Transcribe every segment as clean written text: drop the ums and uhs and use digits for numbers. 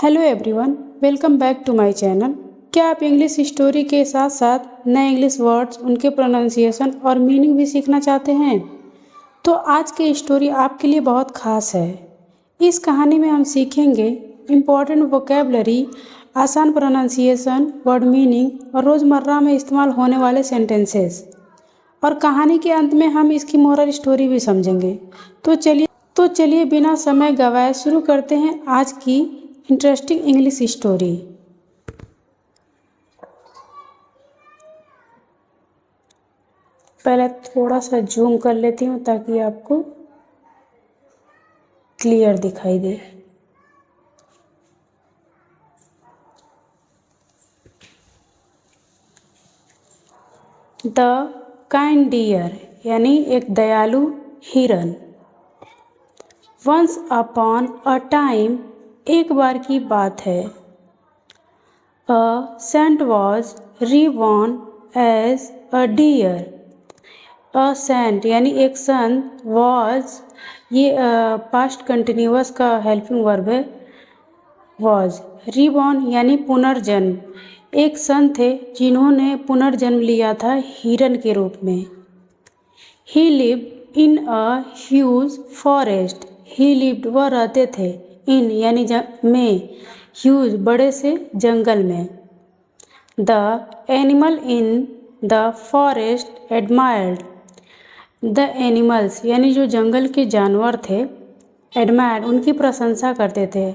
Hello everyone, welcome back to my channel. क्या आप English story के साथ साथ नए इंग्लिश वर्ड्स, उनके प्रोनाउंसिएशन और मीनिंग भी सीखना चाहते हैं? तो आज की स्टोरी आपके लिए बहुत ख़ास है। इस कहानी में हम सीखेंगे इम्पॉर्टेंट वोकेबलरी, आसान प्रोनाउंसिएशन, वर्ड मीनिंग और रोज़मर्रा में इस्तेमाल होने वाले सेंटेंसेस। और कहानी के अंत में हम इसकी मोरल स्टोरी भी समझेंगे। तो चलिए बिना समय गवाए शुरू करते हैं आज की इंटरेस्टिंग इंग्लिश स्टोरी। पहले थोड़ा सा जूम कर लेती हूँ ताकि आपको क्लियर दिखाई दे। द काइंड डियर यानी एक दयालु हिरन। वंस अपॉन अ टाइम, एक बार की बात है। A saint was reborn as a deer. A saint यानी एक संत, वॉज ये पास्ट कंटिन्यूअस का हेल्पिंग वर्ब है। वॉज रीबॉर्न यानी पुनर्जन्म। एक संत थे जिन्होंने पुनर्जन्म लिया था हिरन के रूप में। ही lived in a huge forest. He lived वह रहते थे, इन यानी में, ह्यूज बड़े से जंगल में। The animal in the forest admired. The animals यानी जो जंगल के जानवर थे, एडमायर्ड उनकी प्रशंसा करते थे।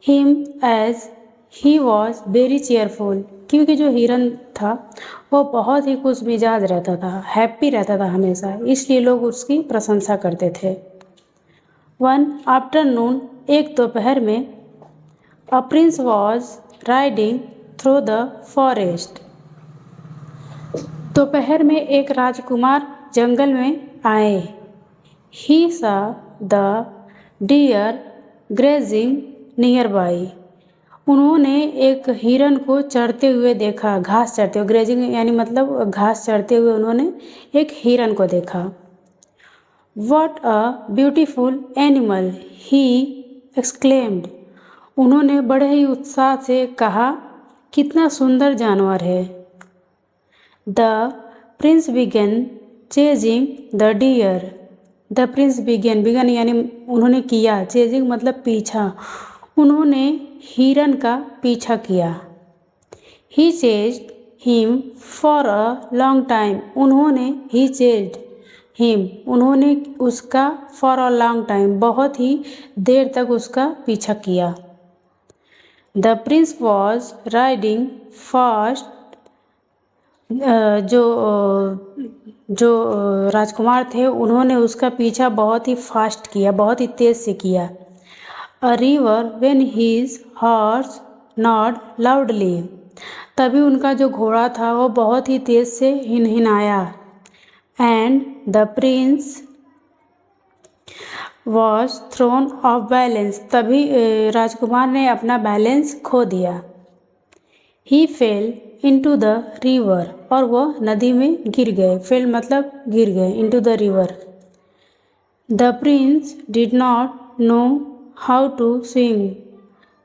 Him as he was very cheerful, क्योंकि जो हिरन था वो बहुत ही खुश मिजाज रहता था, हैप्पी रहता था हमेशा, इसलिए लोग उसकी प्रशंसा करते थे। वन आफ्टरनून, एक दोपहर में, a prince was riding through the forest. दोपहर में एक राजकुमार जंगल में आए। He saw the deer grazing nearby. उन्होंने एक हिरन को चढ़ते हुए देखा, घास चढ़ते हुए। ग्रेजिंग यानी मतलब घास चढ़ते हुए उन्होंने एक हिरन को देखा। What a beautiful animal, he exclaimed. उन्होंने बड़े ही उत्साह से कहा, कितना सुंदर जानवर है। The prince began chasing the deer. The prince began यानी उन्होंने किया, चेजिंग मतलब पीछा। उन्होंने हिरन का पीछा किया। He chased him for a long time. He chased him, उन्होंने उसका फॉर अ लॉन्ग टाइम, बहुत ही देर तक उसका पीछा किया। The prince was riding fast. जो राजकुमार थे उन्होंने उसका पीछा बहुत ही फास्ट किया, बहुत ही तेज से किया। A river when his horse nod loudly. तभी उनका जो घोड़ा था वो बहुत ही तेज से हिनहिनाया। And the prince was thrown off balance. तभी राजकुमार ने अपना बैलेंस खो दिया। He fell into the river, और वह नदी में गिर गए। फेल मतलब गिर गए, into the river. The prince did not know how to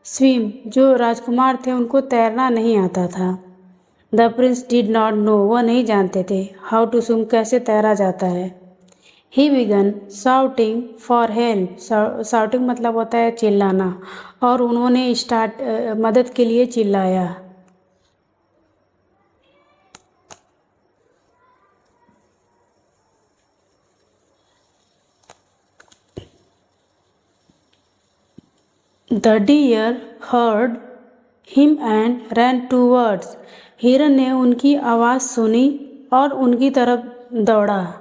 swim. जो राजकुमार थे उनको तैरना नहीं आता था। The prince did not know, वह नहीं जानते थे, हाउ टू स्विम कैसे तैरा जाता है। He began shouting for help. Shouting मतलब होता है चिल्लाना, और उन्होंने मदद के लिए चिल्लाया। The deer heard him and ran towards. हिरन ने उनकी आवाज़ सुनी और उनकी तरफ दौड़ा।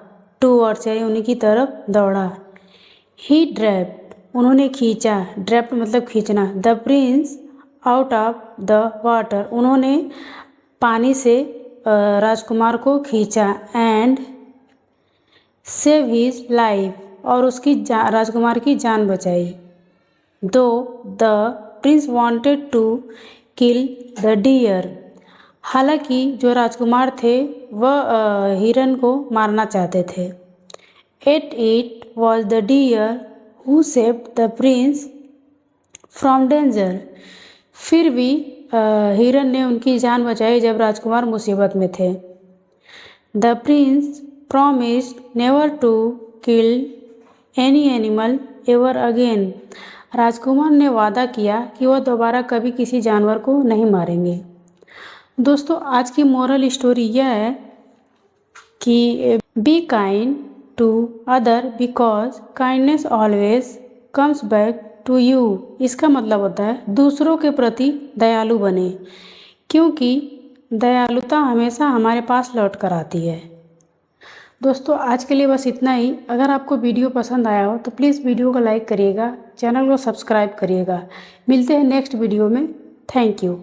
टूवर्ड्स यानी उनकी तरफ दौड़ा। ही ड्रैप्ड, उन्होंने खींचा। ड्रैप्ड मतलब खींचना। The Prince out of the water, उन्होंने पानी से राजकुमार को खींचा। एंड सेव हिज लाइफ, और उसकी राजकुमार की जान बचाई। Though the prince wanted to kill the deer. हालांकि जो राजकुमार थे वह हिरन को मारना चाहते थे। Yet it was the deer who saved the prince from danger. फिर भी हिरन ने उनकी जान बचाई जब राजकुमार मुसीबत में थे। The prince promised never to kill any animal ever again. राजकुमार ने वादा किया कि वह दोबारा कभी किसी जानवर को नहीं मारेंगे। दोस्तों, आज की मोरल स्टोरी यह है कि be kind to other because kindness always comes back to you. इसका मतलब होता है दूसरों के प्रति दयालु बने, क्योंकि दयालुता हमेशा हमारे पास लौट कर आती है। दोस्तों, आज के लिए बस इतना ही। अगर आपको वीडियो पसंद आया हो तो प्लीज़ वीडियो को लाइक करिएगा, चैनल को सब्सक्राइब करिएगा। मिलते हैं नेक्स्ट वीडियो में। Thank you.